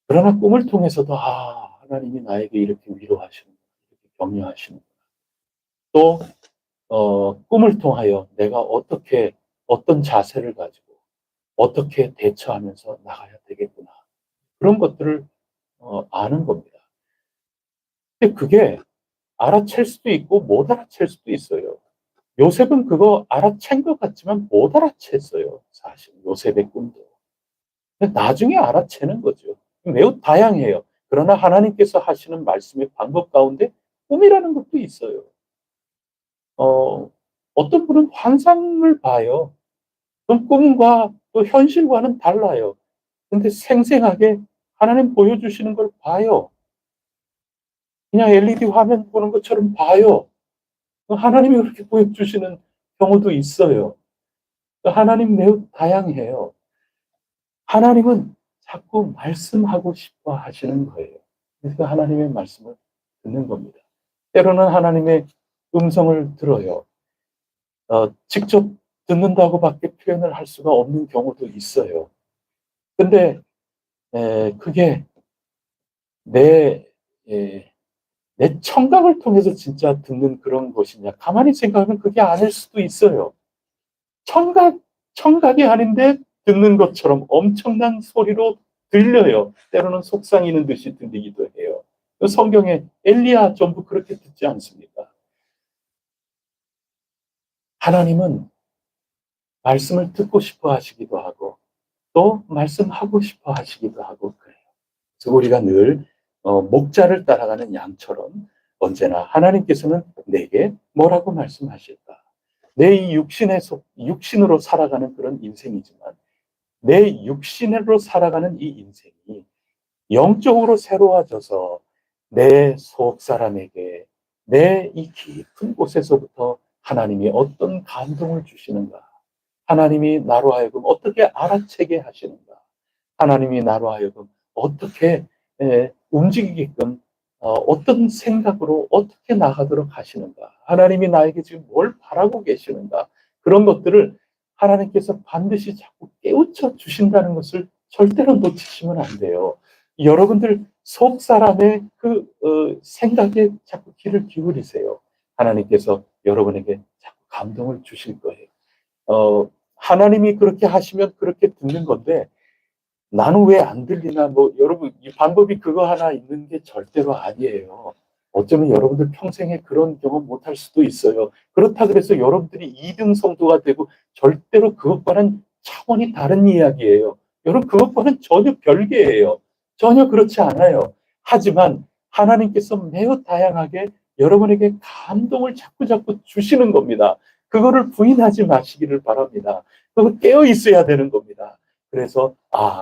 그러나 꿈을 통해서도 하나님이 나에게 이렇게 위로하시는 이렇게 격려하시는 또 꿈을 통하여 내가 어떻게 어떤 자세를 가지고 어떻게 대처하면서 나가야 되겠구나 그런 것들을 아는 겁니다. 근데 그게 알아챌 수도 있고 못 알아챌 수도 있어요. 요셉은 그거 알아챈 것 같지만 못 알아챘어요. 사실 요셉의 꿈도. 근데 나중에 알아채는 거죠. 매우 다양해요. 그러나 하나님께서 하시는 말씀의 방법 가운데 꿈이라는 것도 있어요. 어떤 분은 환상을 봐요. 그럼 꿈과 또 현실과는 달라요. 근데 생생하게 하나님 보여주시는 걸 봐요. 그냥 LED 화면 보는 것처럼 봐요. 하나님이 그렇게 보여주시는 경우도 있어요. 하나님 매우 다양해요. 하나님은 자꾸 말씀하고 싶어 하시는 거예요. 그래서 하나님의 말씀을 듣는 겁니다. 때로는 하나님의 음성을 들어요. 직접 듣는다고밖에 표현을 할 수가 없는 경우도 있어요. 근데 그게 내, 에, 내 청각을 통해서 진짜 듣는 그런 것이냐? 가만히 생각하면 그게 아닐 수도 있어요. 청각, 청각이 아닌데 듣는 것처럼 엄청난 소리로 들려요. 때로는 속상이는 듯이 들리기도 해요. 성경에 엘리야 전부 그렇게 듣지 않습니까? 하나님은 말씀을 듣고 싶어 하시기도 하고 또 말씀하고 싶어 하시기도 하고 그래요. 그래서 우리가 늘 목자를 따라가는 양처럼 언제나 하나님께서는 내게 뭐라고 말씀하실까? 내 이 육신으로 살아가는 그런 인생이지만 내 육신으로 살아가는 이 인생이 영적으로 새로워져서 내 속 사람에게 내 이 깊은 곳에서부터 하나님이 어떤 감동을 주시는가? 하나님이 나로 하여금 어떻게 알아채게 하시는가? 하나님이 나로 하여금 어떻게 움직이게끔 어떤 생각으로 어떻게 나가도록 하시는가? 하나님이 나에게 지금 뭘 바라고 계시는가? 그런 것들을 하나님께서 반드시 자꾸 깨우쳐 주신다는 것을 절대로 놓치시면 안 돼요. 여러분들 속 사람의 그 생각에 자꾸 귀를 기울이세요. 하나님께서 여러분에게 자꾸 감동을 주실 거예요. 하나님이 그렇게 하시면 그렇게 듣는 건데 나는 왜 안 들리나 여러분 이 방법이 그거 하나 있는 게 절대로 아니에요. 어쩌면 여러분들 평생에 그런 경험 못할 수도 있어요. 그렇다 그래서 여러분들이 2등 성도가 되고 절대로 그것과는 차원이 다른 이야기예요. 여러분 그것과는 전혀 별개예요. 전혀 그렇지 않아요. 하지만 하나님께서 매우 다양하게 여러분에게 감동을 자꾸자꾸 주시는 겁니다. 그거를 부인하지 마시기를 바랍니다. 그거 깨어 있어야 되는 겁니다. 그래서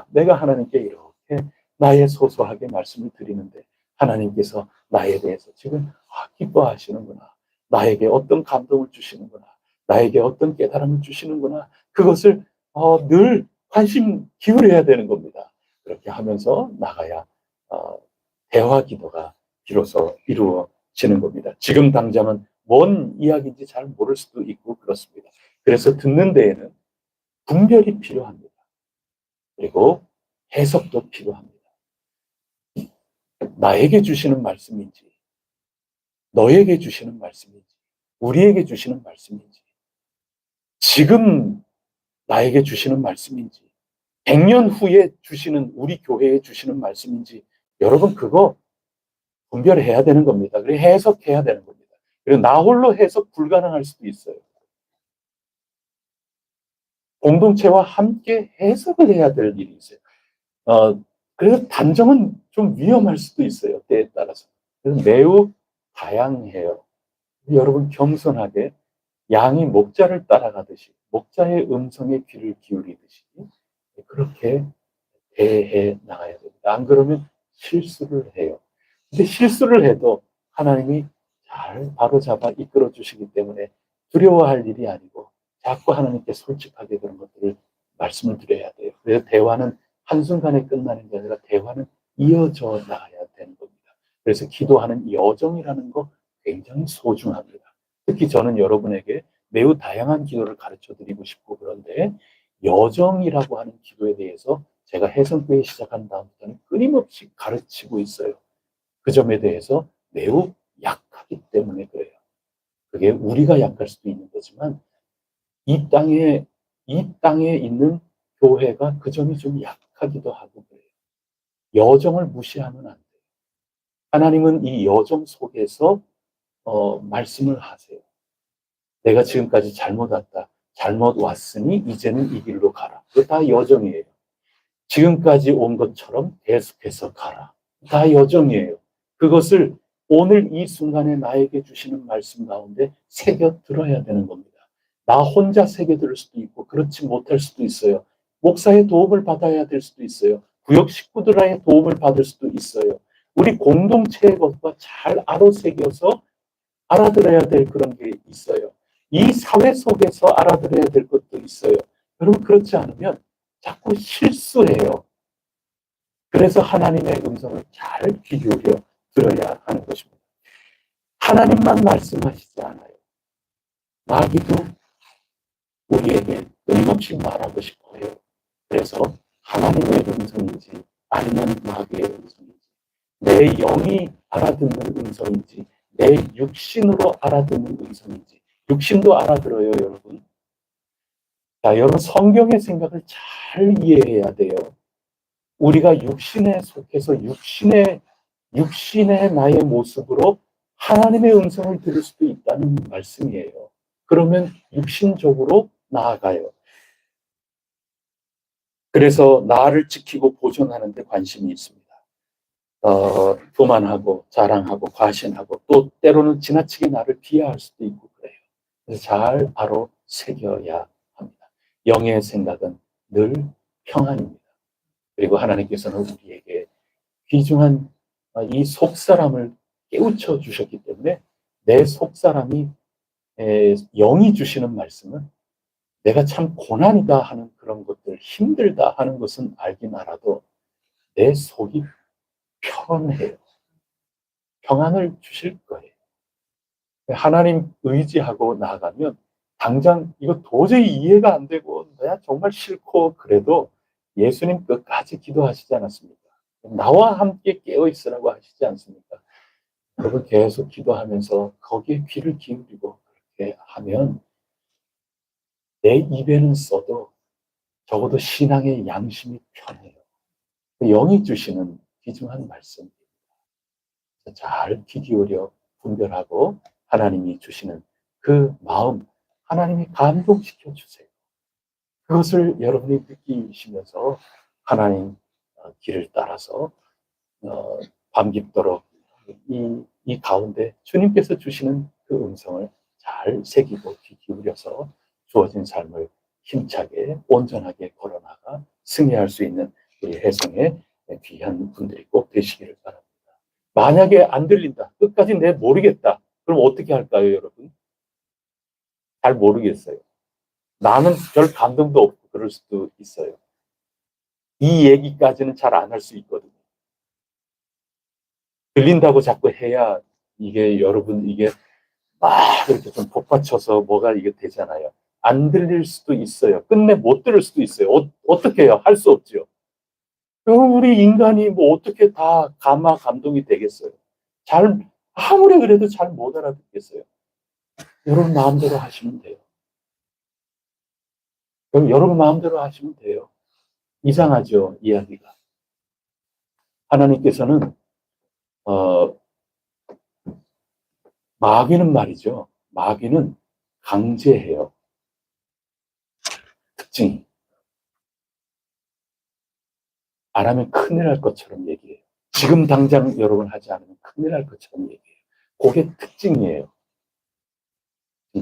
내가 하나님께 이렇게 나의 소소하게 말씀을 드리는데 하나님께서 나에 대해서 지금 기뻐하시는구나. 나에게 어떤 감동을 주시는구나. 나에게 어떤 깨달음을 주시는구나. 그것을 늘 관심 기울여야 되는 겁니다. 그렇게 하면서 나가야 대화 기도가 비로소 이루어지는 겁니다. 지금 당장은 뭔 이야기인지 잘 모를 수도 있고 그렇습니다. 그래서 듣는 데에는 분별이 필요합니다. 그리고 해석도 필요합니다. 나에게 주시는 말씀인지, 너에게 주시는 말씀인지, 우리에게 주시는 말씀인지, 지금 나에게 주시는 말씀인지, 100년 후에 주시는 우리 교회에 주시는 말씀인지, 여러분 그거 분별해야 되는 겁니다. 그리고 해석해야 되는 겁니다. 그리고 나 홀로 해석 불가능할 수도 있어요. 공동체와 함께 해석을 해야 될 일이 있어요. 그래서 단정은 좀 위험할 수도 있어요. 때에 따라서. 그래서 매우 다양해요. 여러분 겸손하게 양이 목자를 따라가듯이 목자의 음성에 귀를 기울이듯이 그렇게 대해 나가야 됩니다. 안 그러면 실수를 해요. 근데 실수를 해도 하나님이 잘 바로잡아 이끌어 주시기 때문에 두려워할 일이 아니고 자꾸 하나님께 솔직하게 그런 것들을 말씀을 드려야 돼요. 그래서 대화는 한순간에 끝나는 게 아니라 대화는 이어져 나가야 되는 겁니다. 그래서 기도하는 여정이라는 거 굉장히 소중합니다. 특히 저는 여러분에게 매우 다양한 기도를 가르쳐 드리고 싶고 그런데 여정이라고 하는 기도에 대해서 제가 해성교회 시작한 다음부터는 끊임없이 가르치고 있어요. 그 점에 대해서 매우 약하기 때문에 그래요. 그게 우리가 약할 수도 있는 거지만 이 땅에 이 땅에 있는 교회가 그 점이 좀 약하기도 하고 그래요. 여정을 무시하면 안 돼요. 하나님은 이 여정 속에서 말씀을 하세요. 내가 지금까지 잘못 왔다. 잘못 왔으니 이제는 이 길로 가라. 그거 다 여정이에요. 지금까지 온 것처럼 계속해서 가라. 다 여정이에요. 그것을 오늘 이 순간에 나에게 주시는 말씀 가운데 새겨 들어야 되는 겁니다. 나 혼자 새겨 들을 수도 있고 그렇지 못할 수도 있어요. 목사의 도움을 받아야 될 수도 있어요. 구역 식구들의 도움을 받을 수도 있어요. 우리 공동체의 것과 잘 알아새겨서 알아들어야 될 그런 게 있어요. 이 사회 속에서 알아들어야 될 것도 있어요. 여러분 그렇지 않으면 자꾸 실수해요. 그래서 하나님의 음성을 잘 귀 기울여 들어야 하는 것입니다. 하나님만 말씀하시지 않아요. 마귀도 우리에게 끊임없이 말하고 싶어 해요. 그래서 하나님의 음성인지 아니면 마귀의 음성인지 내 영이 알아듣는 음성인지 내 육신으로 알아듣는 음성인지 육신도 알아들어요 여러분. 자, 여러분 성경의 생각을 잘 이해해야 돼요. 우리가 육신에 속해서 육신의 나의 모습으로 하나님의 음성을 들을 수도 있다는 말씀이에요. 그러면 육신적으로 나아가요. 그래서 나를 지키고 보존하는 데 관심이 있습니다. 교만하고 자랑하고 과신하고 또 때로는 지나치게 나를 비하할 수도 있고 그래요. 그래서 잘 바로 새겨야 합니다. 영의 생각은 늘 평안입니다. 그리고 하나님께서는 우리에게 귀중한 이 속사람을 깨우쳐 주셨기 때문에 내 속사람이 영이 주시는 말씀은 내가 참 고난이다 하는 그런 것들, 힘들다 하는 것은 알긴 알아도 내 속이 편해요. 평안을 주실 거예요. 하나님 의지하고 나아가면 당장 이거 도저히 이해가 안 되고 내가 정말 싫고 그래도 예수님 끝까지 기도하시지 않았습니까? 나와 함께 깨어 있으라고 하시지 않습니까? 여러분 계속 기도하면서 거기에 귀를 기울이고 그렇게 하면 내 입에는 써도 적어도 신앙의 양심이 편해요. 영이 주시는 귀중한 말씀입니다. 잘 귀 기울여 분별하고 하나님이 주시는 그 마음 하나님이 감동시켜 주세요. 그것을 여러분이 느끼시면서 하나님 길을 따라서 밤 깊도록 이 가운데 주님께서 주시는 그 음성을 잘 새기고 귀 기울여서 주어진 삶을 힘차게 온전하게 걸어나가 승리할 수 있는 우리 혜성의 귀한 분들이 꼭 되시기를 바랍니다. 만약에 안 들린다. 끝까지 내 모르겠다. 그럼 어떻게 할까요, 여러분? 잘 모르겠어요. 나는 별 감동도 없고 그럴 수도 있어요. 이 얘기까지는 잘 안 할 수 있거든요. 들린다고 자꾸 해야 이게 여러분 이게 막 이렇게 좀 복받쳐서 뭐가 이게 되잖아요. 안 들릴 수도 있어요. 끝내 못 들을 수도 있어요. 어떻게 해요? 할 수 없죠. 그럼 우리 인간이 뭐 어떻게 다 감동이 되겠어요? 잘 아무리 그래도 잘 못 알아듣겠어요. 여러분 마음대로 하시면 돼요. 그럼 여러분 마음대로 하시면 돼요. 이상하죠, 이야기가. 하나님께서는 어, 마귀는 말이죠. 마귀는 강제해요. 특징이. 안 하면 큰일 날 것처럼 얘기해요. 지금 당장 여러분 하지 않으면 큰일 날 것처럼 얘기해요. 그게 특징이에요.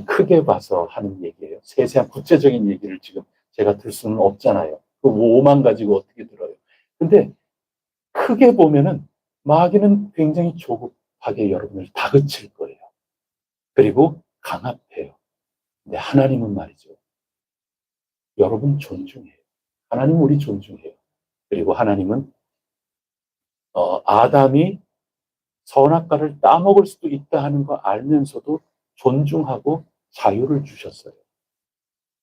크게 봐서 하는 얘기예요. 세세한 구체적인 얘기를 지금 제가 들 수는 없잖아요. 그 5만 가지고 어떻게 들어요. 근데 크게 보면은 마귀는 굉장히 조급하게 여러분을 다그칠 거예요. 그리고 강압해요. 근데 하나님은 말이죠. 여러분 존중해요. 하나님 우리 존중해요. 그리고 하나님은 아담이 선악과를 따먹을 수도 있다 하는 거 알면서도 존중하고 자유를 주셨어요.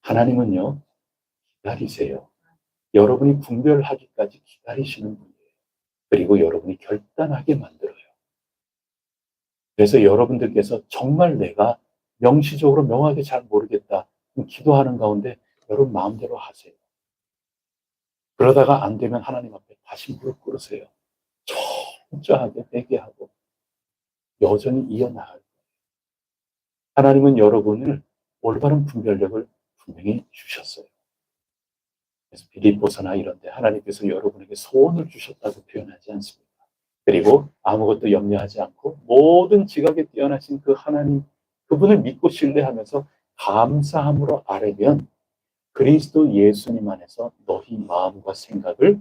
하나님은요, 기다리세요. 여러분이 분별하기까지 기다리시는 분이에요. 그리고 여러분이 결단하게 만들어요. 그래서 여러분들께서 정말 내가 명시적으로 명확하게 잘 모르겠다. 기도하는 가운데 여러분 마음대로 하세요. 그러다가 안 되면 하나님 앞에 다시 무릎 꿇으세요. 철저하게 회개하고 여전히 이어나갈 거예요. 하나님은 여러분을 올바른 분별력을 분명히 주셨어요. 그래서 빌립보서나 이런 데 하나님께서 여러분에게 소원을 주셨다고 표현하지 않습니다. 그리고 아무것도 염려하지 않고 모든 지각에 뛰어나신 그 하나님, 그분을 믿고 신뢰하면서 감사함으로 아뢰면 그리스도 예수님 안에서 너희 마음과 생각을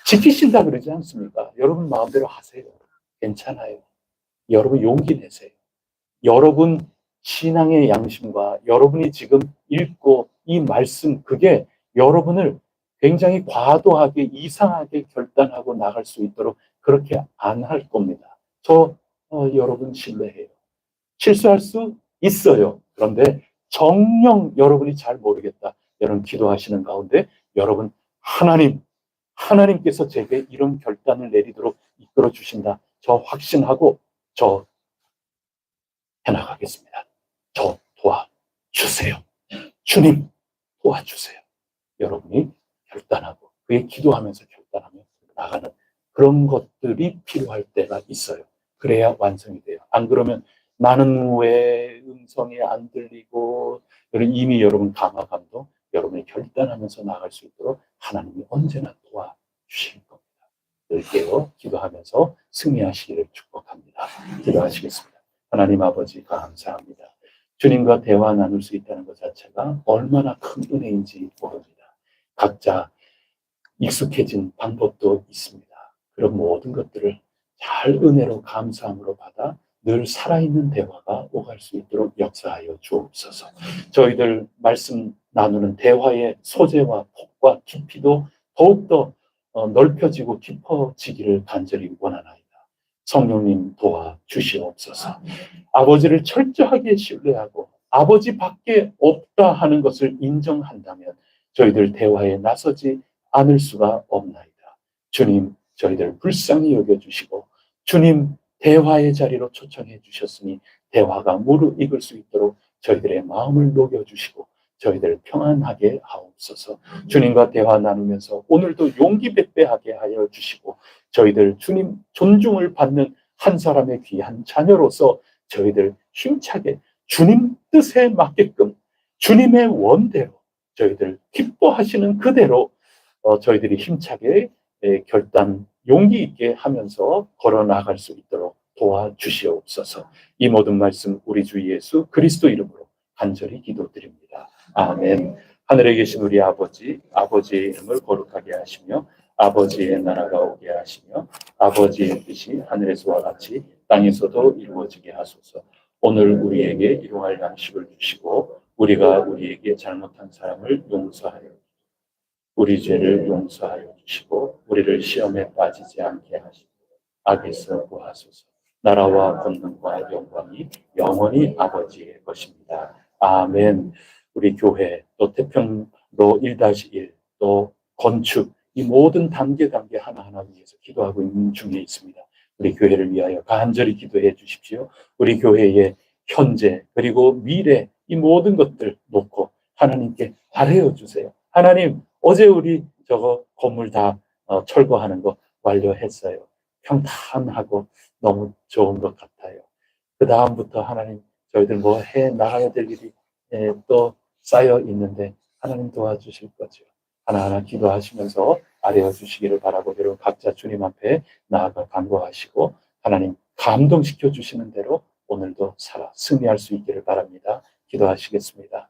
지키신다 그러지 않습니까? 여러분 마음대로 하세요. 괜찮아요. 여러분 용기 내세요. 여러분 신앙의 양심과 여러분이 지금 읽고 이 말씀, 그게 여러분을 굉장히 과도하게 이상하게 결단하고 나갈 수 있도록 그렇게 안 할 겁니다. 여러분 신뢰해요. 실수할 수 있어요. 그런데 정녕 여러분이 잘 모르겠다. 여러분 기도하시는 가운데 여러분 하나님께서 제게 이런 결단을 내리도록 이끌어 주신다. 저 확신하고 저 해나가겠습니다. 저 도와주세요. 주님 도와주세요. 여러분이 결단하고 그에 기도하면서 결단하며 나가는 그런 것들이 필요할 때가 있어요. 그래야 완성이 돼요. 안 그러면 나는 왜 음성이 안 들리고 이미 여러분 감화감도 여러분이 결단하면서 나갈 수 있도록 하나님이 언제나 도와주실 겁니다. 늘 깨어 기도하면서 승리하시기를 축복합니다. 기도하시겠습니다. 하나님 아버지 감사합니다. 주님과 대화 나눌 수 있다는 것 자체가 얼마나 큰 은혜인지 모릅니다. 각자 익숙해진 방법도 있습니다. 그런 모든 것들을 잘 은혜로 감사함으로 받아 늘 살아있는 대화가 오갈 수 있도록 역사하여 주옵소서. 저희들 말씀 나누는 대화의 소재와 폭과 깊이도 더욱더 넓혀지고 깊어지기를 간절히 원하나이다. 성령님 도와주시옵소서. 아버지를 철저하게 신뢰하고 아버지밖에 없다 하는 것을 인정한다면 저희들 대화에 나서지 않을 수가 없나이다. 주님, 저희들 불쌍히 여겨주시고 주님 대화의 자리로 초청해 주셨으니 대화가 무르익을 수 있도록 저희들의 마음을 녹여주시고 저희들 평안하게 하옵소서. 주님과 대화 나누면서 오늘도 용기 배배하게 하여 주시고 저희들 주님 존중을 받는 한 사람의 귀한 자녀로서 저희들 힘차게 주님 뜻에 맞게끔 주님의 원대로 저희들 기뻐하시는 그대로 저희들이 힘차게 결단 용기 있게 하면서 걸어나갈 수 있도록 도와주시옵소서. 이 모든 말씀 우리 주 예수 그리스도 이름으로 간절히 기도드립니다. 아멘. 하늘에 계신 우리 아버지, 아버지의 이름을 거룩하게 하시며 아버지의 나라가 오게 하시며 아버지의 뜻이 하늘에서와 같이 땅에서도 이루어지게 하소서. 오늘 우리에게 일용할 양식을 주시고 우리가 우리에게 잘못한 사람을 용서하여 우리 죄를 용서하여 주시고 우리를 시험에 빠지지 않게 하시고 악에서 구하소서. 나라와 권능과 영광이 영원히 아버지의 것입니다. 아멘. 우리 교회 또 태평로 1-1 또 건축 이 모든 단계 하나하나 위해서 기도하고 있는 중에 있습니다. 우리 교회를 위하여 간절히 기도해 주십시오. 우리 교회의 현재 그리고 미래 이 모든 것들 놓고 하나님께 바라여 주세요. 하나님 어제 우리 저거 건물 다 철거하는 거 완료했어요. 평탄하고 너무 좋은 것 같아요. 그 다음부터 하나님 저희들 뭐 해 나가야 될 일이 또 쌓여 있는데 하나님 도와주실 거죠. 하나하나 기도하시면서 아뢰어 주시기를 바라고 여러분 각자 주님 앞에 나아가 간구하시고 하나님 감동시켜 주시는 대로 오늘도 살아 승리할 수 있기를 바랍니다. 기도하시겠습니다.